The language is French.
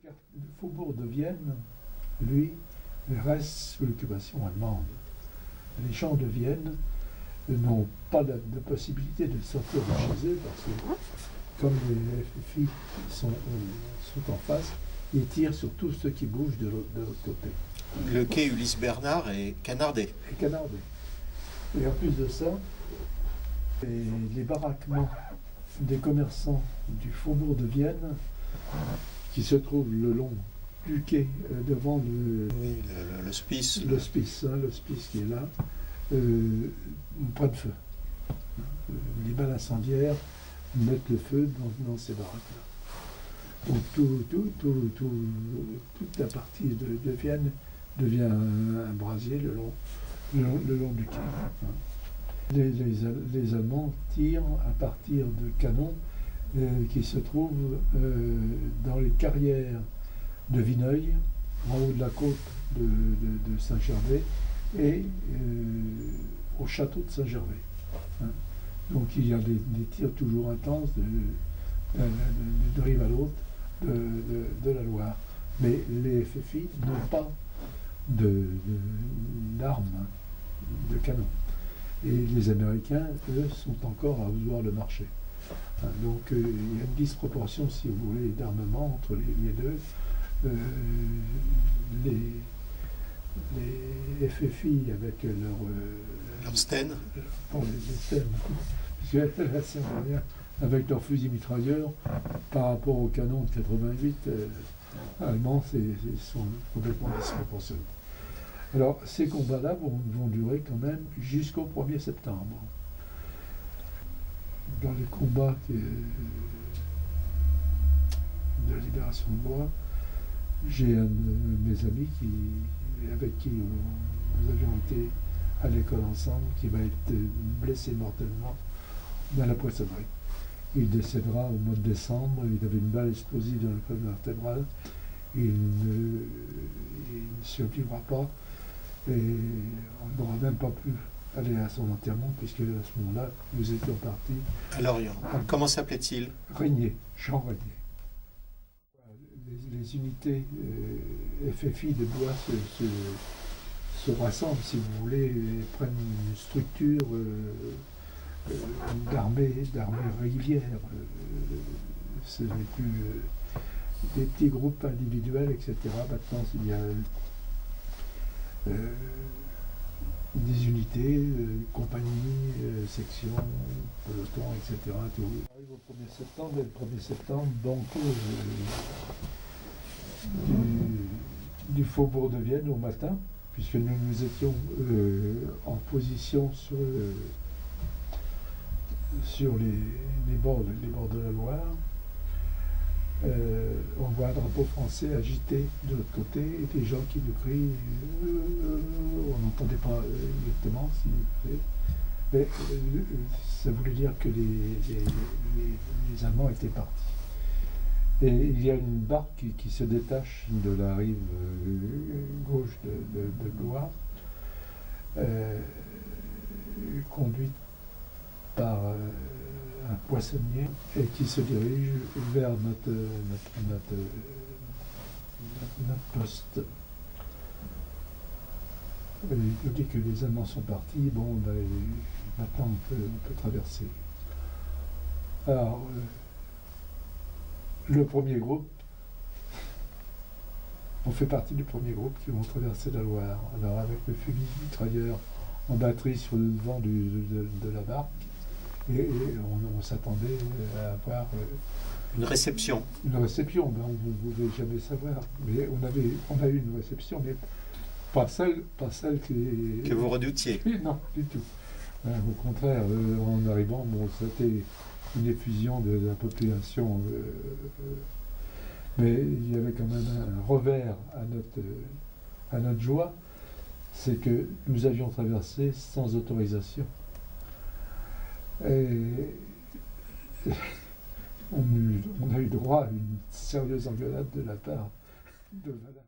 Le faubourg de Vienne, lui, reste sous l'occupation allemande. Les gens de Vienne n'ont pas de possibilité de sortir de chez eux parce que, comme les FFI sont en face, ils tirent sur tous ceux qui bougent de l'autre côté. Le quai Ulysse Bernard est canardé. Et canardés. Et en plus de ça, les baraquements des commerçants du faubourg de Vienne, qui se trouvent le long du quai devant Oui, le Spice. le Spice qui est là, prennent feu. Les balles incendiaires mettent le feu dans ces baraques-là. Donc toute la partie de Vienne devient un brasier le long du quai. Les Allemands tirent à partir de canons qui se trouvent dans les carrières de Vineuil, en haut de la côte de Saint-Gervais, et au château de Saint-Gervais. Donc il y a des tirs toujours intenses de rive à l'autre de la Loire. Mais les FFI n'ont pas d'armes, de canons. Et les Américains, eux, sont encore à vouloir le marché. Donc il y a une disproportion, si vous voulez, d'armement entre les deux. Les FFI avec Leur Sten. les Sten, puisque là, c'est rien, avec leurs fusils mitrailleurs, par rapport au canon de 88 allemands, ils sont complètement disproportionnés. Alors, ces combats-là vont durer quand même jusqu'au 1er septembre. Dans les combats de la libération de Blois, j'ai un de mes amis avec qui nous avions été à l'école ensemble, qui va être blessé mortellement dans la poissonnerie. Il décédera au mois de décembre, il avait une balle explosive dans la colonne vertébrale, il ne survivra pas, et on n'aura même pas pu aller à son enterrement, puisque à ce moment-là, nous étions partis À Lorient. Comment s'appelait-il? Régnier, Jean Régnier. Les unités FFI de Blois se rassemblent, si vous voulez, et prennent une structure d'armée régulière. Ce n'est plus des petits groupes individuels, etc. Maintenant, il y a des unités, compagnies, sections, pelotons, etc. Tout. On arrive au 1er septembre, et le 1er septembre, donc du faubourg de Vienne au matin, puisque nous étions en position sur les bords de la Loire. On voit un drapeau français agité de l'autre côté et des gens qui nous crient, on n'entendait pas exactement, mais ça voulait dire que les Allemands étaient partis. Et il y a une barque qui se détache de la rive gauche de Blois, conduite par un poissonnier, et qui se dirige vers notre poste. Il nous dit que les Allemands sont partis, bon, maintenant on peut traverser. Alors, le premier groupe, on fait partie du premier groupe qui vont traverser la Loire. Alors avec le fusil mitrailleur en batterie sur le devant de la barque, et on s'attendait à avoir une réception. Une réception, on ne pouvait jamais savoir. Mais on a eu une réception, mais pas celle que vous redoutiez. Non, du tout. Au contraire, en arrivant, bon, c'était une effusion de la population. Mais il y avait quand même un revers à notre joie, c'est que nous avions traversé sans autorisation. Et on a eu droit à une sérieuse engueulade de la part de Valin.